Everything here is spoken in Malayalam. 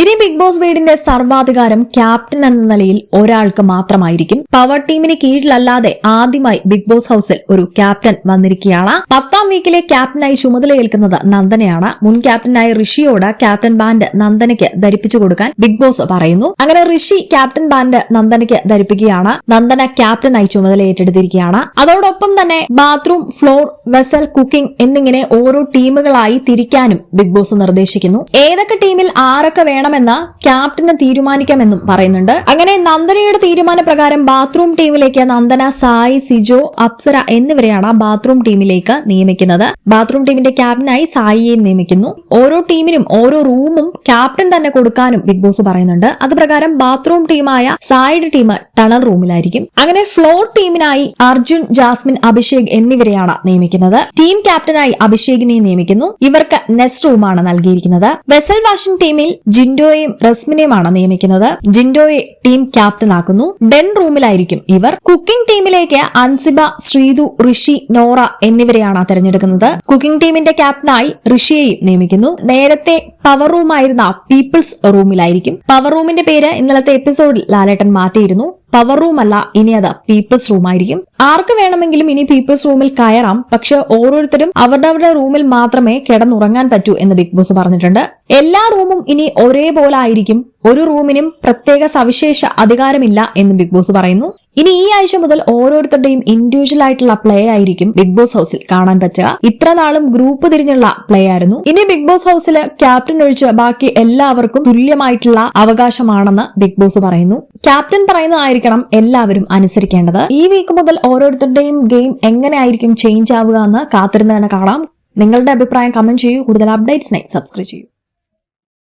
ഇനി ബിഗ് ബോസ് വീടിന്റെ സർവാധികാരം ക്യാപ്റ്റൻ എന്ന നിലയിൽ ഒരാൾക്ക് മാത്രമായിരിക്കും. പവർ ടീമിന് കീഴിലല്ലാതെ ആദ്യമായി ബിഗ് ബോസ് ഹൌസിൽ ഒരു ക്യാപ്റ്റൻ വന്നിരിക്കുകയാണ്. 10ാം വീക്കിലെ ക്യാപ്റ്റനായി ചുമതലയേൽക്കുന്നത് നന്ദനയാണ്. മുൻ ക്യാപ്റ്റനായ ഋഷിയോട് ക്യാപ്റ്റൻ ബാൻഡ് നന്ദനയ്ക്ക് ധരിപ്പിച്ചു കൊടുക്കാൻ ബിഗ് ബോസ് പറയുന്നു. അങ്ങനെ ഋഷി ക്യാപ്റ്റൻ ബാൻഡ് നന്ദനയ്ക്ക് ധരിപ്പിക്കുകയാണ്. നന്ദന ക്യാപ്റ്റനായി ചുമതല ഏറ്റെടുത്തിരിക്കുകയാണ്. അതോടൊപ്പം തന്നെ ബാത്റൂം, ഫ്ലോർ, വെസൽ, കുക്കിംഗ് എന്നിങ്ങനെ ഓരോ ടീമുകളായി തിരിക്കാനും ബിഗ് ബോസ് നിർദ്ദേശിക്കുന്നു. ഏതൊക്കെ ടീമിൽ ആരൊക്കെ വേണമെന്ന് ക്യാപ്റ്റന് തീരുമാനിക്കാമെന്നും പറയുന്നുണ്ട്. അങ്ങനെ നന്ദനയുടെ തീരുമാനപ്രകാരം ബാത്റൂം ടീമിലേക്ക് നന്ദന, സായി, സിജോ, അപ്സര എന്നിവരെയാണ് ബാത്റൂം ടീമിലേക്ക് നിയമിക്കുന്നത്. ബാത്റൂം ടീമിന്റെ ക്യാപ്റ്റനായി സായിയെ നിയമിക്കുന്നു. ഓരോ ടീമിനും ഓരോ റൂമും ക്യാപ്റ്റൻ തന്നെ കൊടുക്കാനും ബിഗ് ബോസ് പറയുന്നുണ്ട്. അതുപ്രകാരം ബാത്റൂം ടീമായ സായിയുടെ ടീം ടണൽ റൂമിലായിരിക്കും. അങ്ങനെ ഫ്ലോർ ടീമിനായി അർജുൻ, ജാസ്മിൻ, അഭിഷേക് എന്നിവരെയാണ് നിയമിക്കുന്നത്. ടീം ക്യാപ്റ്റനായി അഭിഷേകിനെ നിയമിക്കുന്നു. ഇവർക്ക് നെസ്റ്റ് റൂമാണ് നൽകിയിരിക്കുന്നത്. വെസൽ വാഷിംഗ് ടീമിൽ ജിൻഡോയെയും റസ്മിനെയുമാണ് നിയമിക്കുന്നത്. ജിൻഡോയെ ടീം ക്യാപ്റ്റനാക്കുന്നു. ഡെൻ റൂമിലായിരിക്കും ഇവർ. കുക്കിംഗ് ടീമിലേക്ക് അൻസിബ, ശ്രീതു, ഋഷി, നോറ എന്നിവരെയാണ് തെരഞ്ഞെടുക്കുന്നത്. കുക്കിംഗ് ടീമിന്റെ ക്യാപ്റ്റനായി ഋഷിയെയും നിയമിക്കുന്നു. നേരത്തെ പവർ റൂമായിരുന്ന പീപ്പിൾസ് റൂമിലായിരിക്കും. പവർ റൂമിന്റെ പേര് ഇന്നലത്തെ എപ്പിസോഡിൽ ലാലേട്ടൻ മാറ്റിയിരുന്നു. പവർ റൂം അല്ല, ഇനി അത് പീപ്പിൾസ് റൂം ആയിരിക്കും. ആർക്ക് വേണമെങ്കിലും ഇനി പീപ്പിൾസ് റൂമിൽ കയറാം. പക്ഷെ ഓരോരുത്തരും അവരുടെ റൂമിൽ മാത്രമേ കിടന്നുറങ്ങാൻ പറ്റൂ എന്ന് ബിഗ് ബോസ് പറഞ്ഞിട്ടുണ്ട്. എല്ലാ റൂമും ഇനി ഒരേപോലെ ആയിരിക്കും. ഒരു റൂമിനും പ്രത്യേക സവിശേഷ അധികാരമില്ല എന്ന് ബിഗ് ബോസ് പറയുന്നു. ഇനി ഈ ആഴ്ച മുതൽ ഓരോരുത്തരുടെയും ഇൻഡിവിജ്വൽ ആയിട്ടുള്ള പ്ലേ ആയിരിക്കും ബിഗ് ബോസ് ഹൌസിൽ കാണാൻ പറ്റുക. ഇത്ര നാളും ഗ്രൂപ്പ് തിരിഞ്ഞുള്ള പ്ലേ ആയിരുന്നു. ഇനി ബിഗ് ബോസ് ഹൌസിൽ ക്യാപ്റ്റൻ ഒഴിച്ച് ബാക്കി എല്ലാവർക്കും തുല്യമായിട്ടുള്ള അവകാശമാണെന്ന് ബിഗ് ബോസ് പറയുന്നു. ക്യാപ്റ്റൻ പറയുന്നതായിരിക്കണം എല്ലാവരും അനുസരിക്കേണ്ടത്. ഈ വീക്ക് മുതൽ ഓരോരുത്തരുടെയും ഗെയിം എങ്ങനെയായിരിക്കും ചേഞ്ച് ആവുക എന്ന് കാത്തിരുന്ന് തന്നെ കാണാം. നിങ്ങളുടെ അഭിപ്രായം കമന്റ് ചെയ്യൂ. കൂടുതൽ അപ്ഡേറ്റ്സിനായി സബ്സ്ക്രൈബ് ചെയ്യൂ.